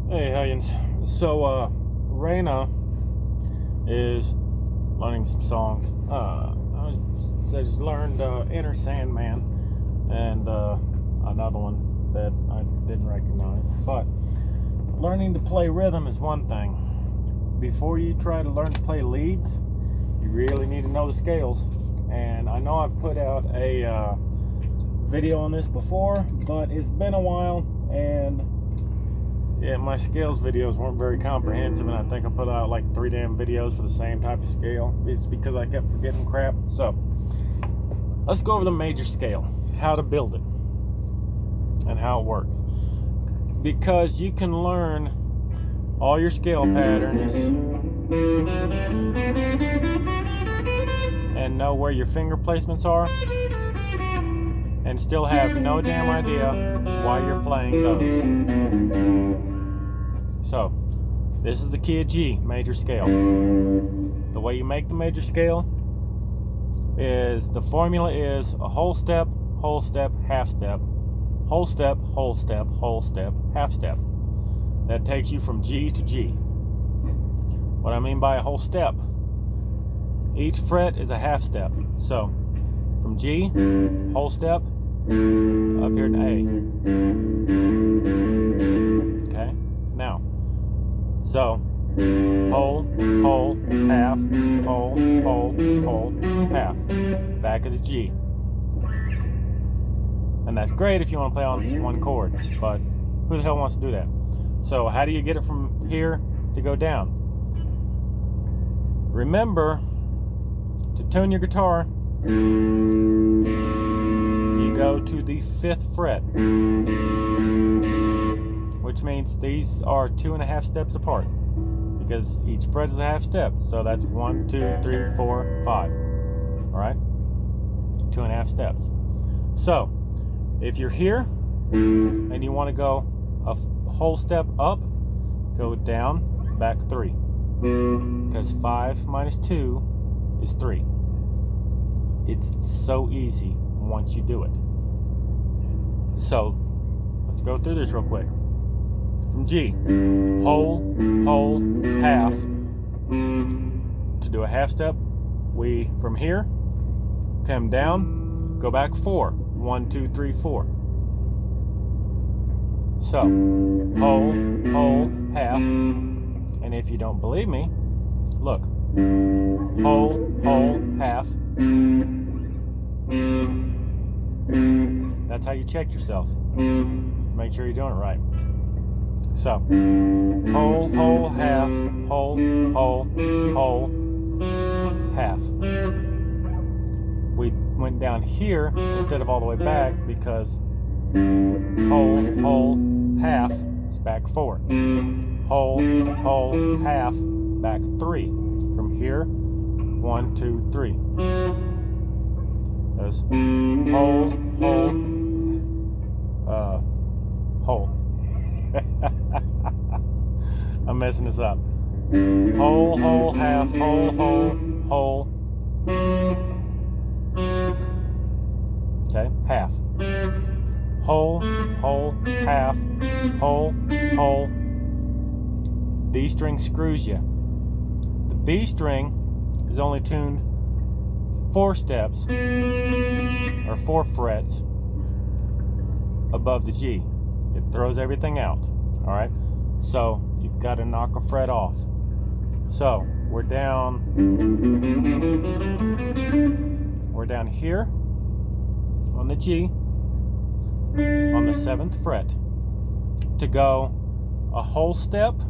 Hey, Hellions. So, Raina is learning some songs. I just learned Inner Sandman and another one that I didn't recognize. But learning to play rhythm is one thing. Before you try to learn to play leads, you really need to know the scales. And I know I've put out a video on this before, but it's been a while, and my scales videos weren't very comprehensive, and I think I put out like 3 damn videos for the same type of scale. It's because I kept forgetting crap. So let's go over the major scale, how to build it, and how it works. Because you can learn all your scale patterns and know where your finger placements are, and still have no damn idea why you're playing those. So, this is the key of G, major scale. The way you make the major scale is, the formula is a whole step, half step, whole step, whole step, whole step, half step. That takes you from G to G. What I mean by a whole step, each fret is a half step. So, from G, whole step, up here to A. Okay, now, so whole, half, whole, half, back of the G. And that's great if you want to play on one chord, but who the hell wants to do that? So how do you get it from here to go down? Remember, to tune your guitar, you go to the 5th fret, which means these are 2.5 steps apart, because each fret is a half step. So that's 1, 2, 3, 4, 5. All right, 2.5 steps. So if you're here and you want to go a whole step up, go down, back 3, because 5 minus 2 is 3. It's so easy once you do it. So let's go through this real quick. From G, whole, half. To do a half step, we from here come down, go back 4. 1, 2, 3, 4. So whole, half. And if you don't believe me, look. Whole, half. That's how you check yourself. Make sure you're doing it right. So, whole, half, whole, half. We went down here instead of all the way back because whole, half is back 4. Whole, half, back 3. From here, 1, 2, 3. There's whole. I'm messing this up. Whole, half, whole. Okay, half. Whole, half, whole. B string screws you. The B string is only tuned 4 steps, or 4 frets above the G. It throws everything out. Alright, so you've got to knock a fret off. So we're down here on the G, on the 7th fret. To go a whole step,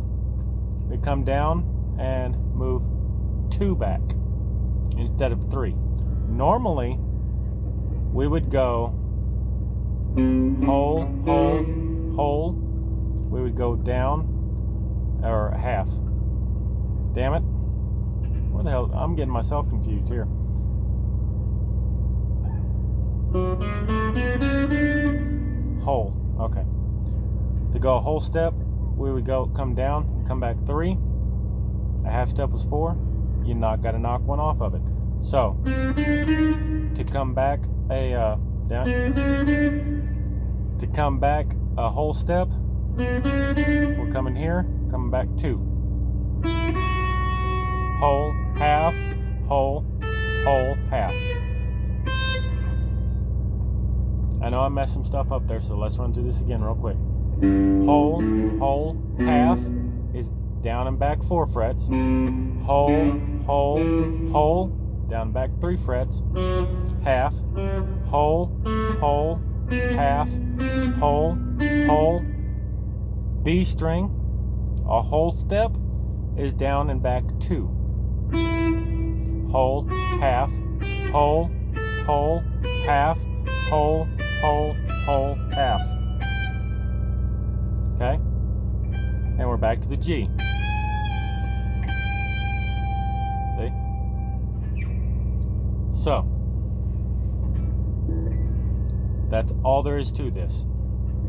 we come down and move 2 back instead of 3. Normally we would go whole, we would go down, or half. Damn it. Where the hell? I'm getting myself confused here. Whole. Okay. To go a whole step, we would come down, come back 3. A half step was 4. You got to knock one off of it. So to come back a whole step, We're coming here, coming back 2. Whole, half, whole, whole, half. I know I messed some stuff up there, so let's run through this again real quick. Whole, whole, half is down and back 4 frets. Whole, whole, whole, down and back 3 frets. Half, whole, whole, half, whole, whole. B string, a whole step, is down and back 2. Whole, half, whole, whole, half, whole, whole, whole, half. Okay? And we're back to the G. See? So, that's all there is to this.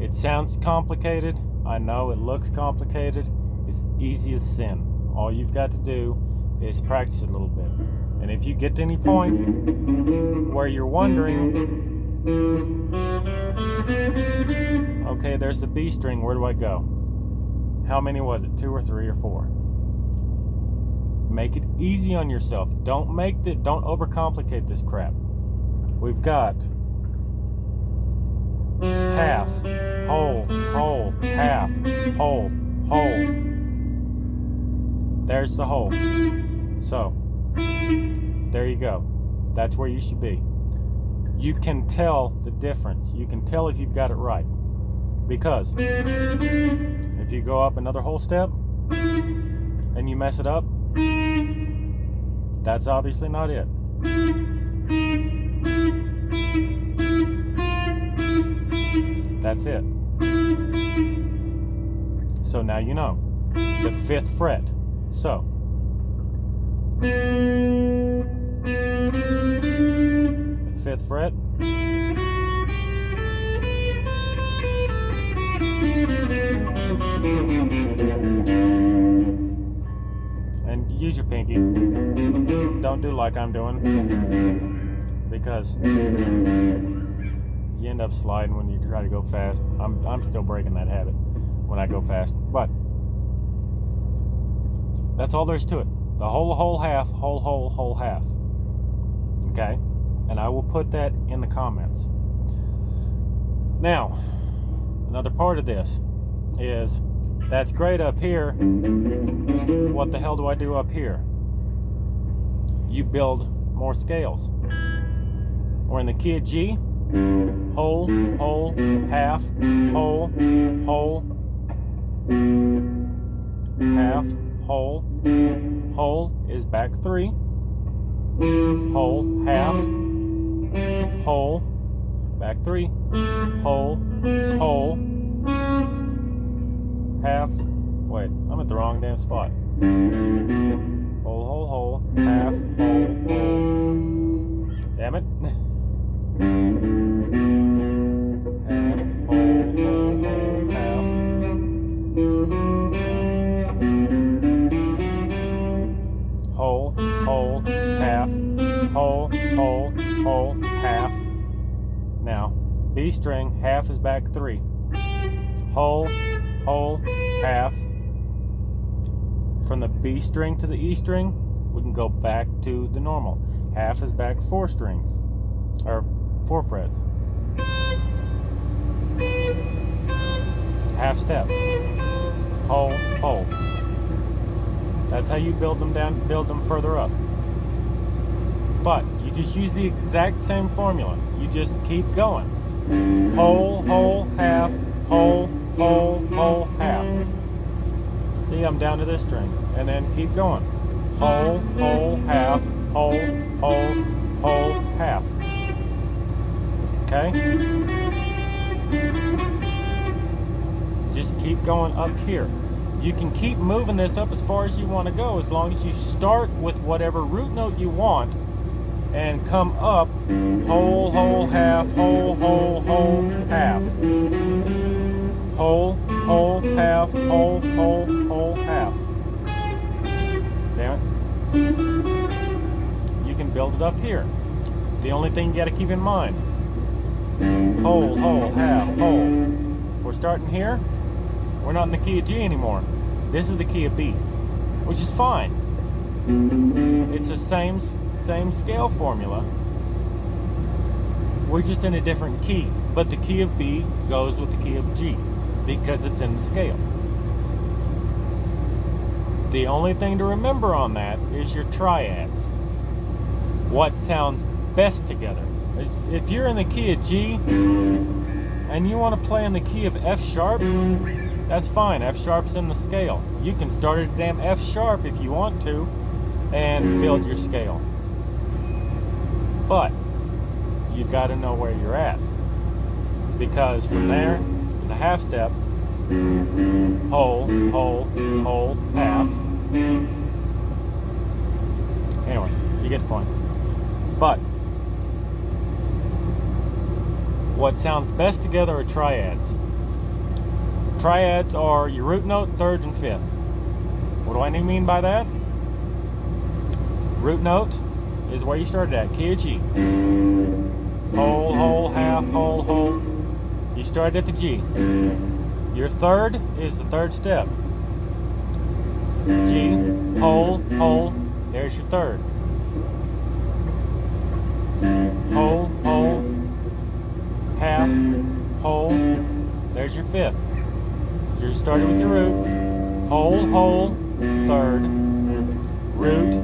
It sounds complicated. I know it looks complicated. It's easy as sin. All you've got to do is practice it a little bit. And if you get to any point where you're wondering, okay, there's the B string, where do I go? How many was it? 2 or 3 or 4? Make it easy on yourself. Don't overcomplicate this crap. We've got half, whole, whole, half, whole, whole. There's the whole. So, there you go. That's where you should be. You can tell the difference. You can tell if you've got it right. Because if you go up another whole step and you mess it up, that's obviously not it. That's it. So now you know. The 5th fret. So, the 5th fret. And use your pinky. Don't do like I'm doing, because you end up sliding when you try to go fast. I'm still breaking that habit when I go fast, but that's all there is to it. The whole, half, whole, half. Okay? And I will put that in the comments. Now, another part of this is, that's great up here. What the hell do I do up here? You build more scales. We're in the key of G. Whole, half, whole, half, whole is back 3. Whole, half, whole, back 3. Whole, half. Wait, I'm at the wrong damn spot. Whole, half, whole. Damn it. Half, whole, half. Whole, half, whole, half. Now, B string, half is back 3. Whole, half. From the B string to the E string, we can go back to the normal. Half is back 4 strings, or 4 frets. Half step. Whole. That's how you build them down, build them further up. But you just use the exact same formula. You just keep going. Whole, half, whole, half. See, I'm down to this string. And then keep going. Whole, half, whole, half. Okay? Just keep going up here. You can keep moving this up as far as you want to go, as long as you start with whatever root note you want and come up whole, half, whole, half. Whole, half, whole, half. Damn it. You can build it up here. The only thing you got to keep in mind, whole, half, whole. We're starting here. We're not in the key of G anymore. This is the key of B, which is fine. It's the same scale formula. We're just in a different key. But the key of B goes with the key of G because it's in the scale. The only thing to remember on that is your triads. What sounds best together. If you're in the key of G and you want to play in the key of F sharp, that's fine. F sharp's in the scale. You can start at damn F sharp if you want to and build your scale. But you got to know where you're at, because from there is a half step, whole, half. Anyway, you get the point. But what sounds best together are triads. Triads are your root note, third, and fifth. What do I mean by that? Root note is where you started at, key of G. Whole, half, whole. You started at the G. Your third is the third step. G, whole, there's your third. Whole, half, whole, there's your fifth. You're starting with your root. Whole, third. Root,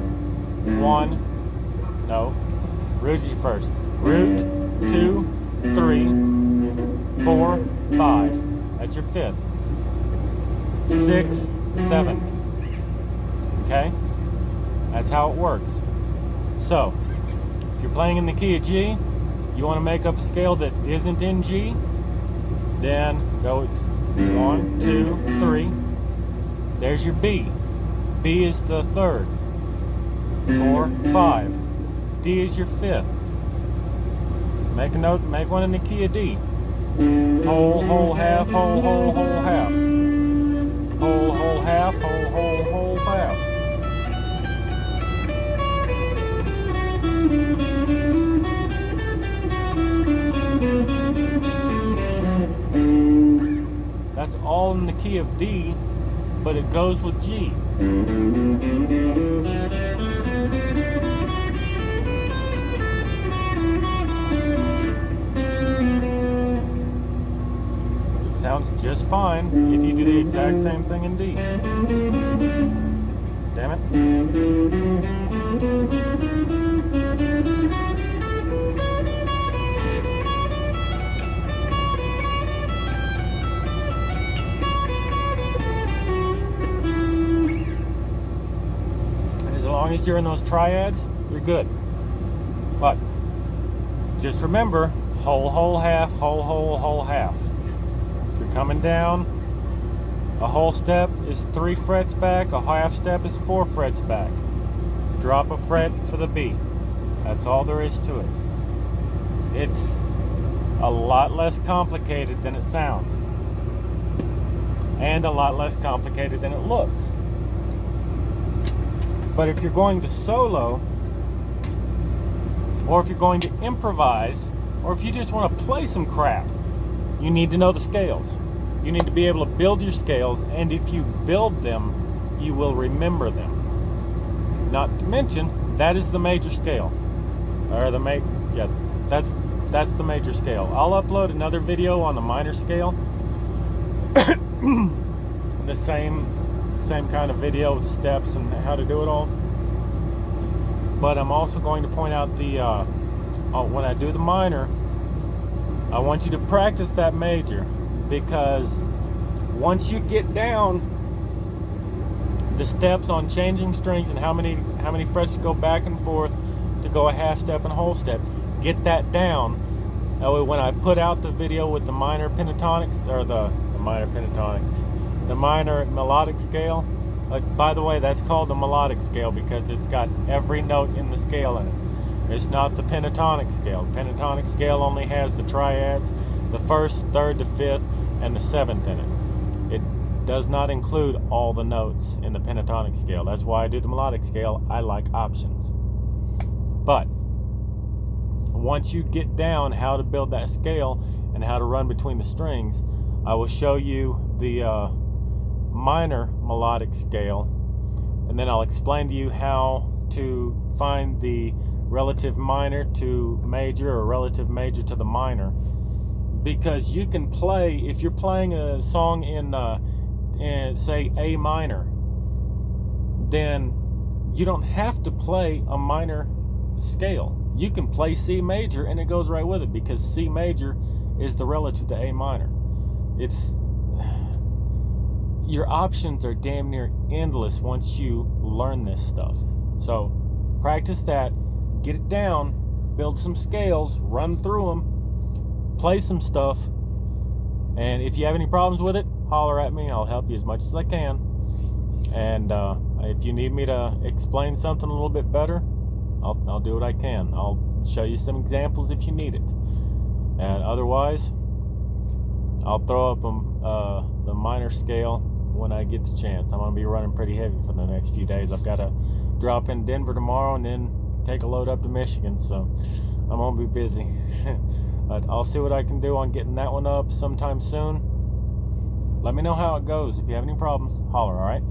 one. No. Root is your first. Root, 2, 3, 4, 5. That's your fifth. 6, 7. Okay? That's how it works. So, if you're playing in the key of G, you want to make up a scale that isn't in G, then go 1, 2, 3. There's your B. B is the third. 4, 5. D is your fifth. Make a note, make one in the key of D. Whole, half, whole, half. Whole, half, whole, half. That's all in the key of D, but it goes with G. It sounds just fine if you do the exact same thing in D. Damn it. As long as you're in those triads, you're good. But just remember, whole, half, whole, half. If you're coming down, a whole step is 3 frets back, a half step is 4 frets back. Drop a fret for the B. That's all there is to it. It's a lot less complicated than it sounds. And a lot less complicated than it looks. But if you're going to solo, or if you're going to improvise, or if you just want to play some crap, you need to know the scales. You need to be able to build your scales, and if you build them, you will remember them. Not to mention, that is the major scale. Or that's the major scale. I'll upload another video on the minor scale. The same kind of video with steps and how to do it all. But I'm also going to point out the when I do the minor, I want you to practice that major, because once you get down the steps on changing strings and how many frets to go back and forth to go a half step and a whole step, get that down. That way when I put out the video with the minor pentatonics, or the minor melodic scale, by the way, that's called the melodic scale because it's got every note in the scale in it. It's not the pentatonic scale. The pentatonic scale only has the triads, the first, third, the fifth, and the seventh in it. It does not include all the notes in the pentatonic scale. That's why I do the melodic scale. I like options. But once you get down how to build that scale and how to run between the strings, I will show you the minor melodic scale, and then I'll explain to you how to find the relative minor to major or relative major to the minor. Because you can play, if you're playing a song in say A minor, then you don't have to play a minor scale. You can play C major and it goes right with it, because C major is the relative to A minor. Your options are damn near endless once you learn this stuff. So practice that, get it down, build some scales, run through them, play some stuff, and if you have any problems with it, holler at me. I'll help you as much as I can. And if you need me to explain something a little bit better, I'll do what I can. I'll show you some examples if you need it. And otherwise, I'll throw up the minor scale when I get the chance. I'm going to be running pretty heavy for the next few days. I've got to drop in Denver tomorrow and then take a load up to Michigan, so I'm going to be busy. But I'll see what I can do on getting that one up sometime soon. Let me know how it goes. If you have any problems, holler, all right?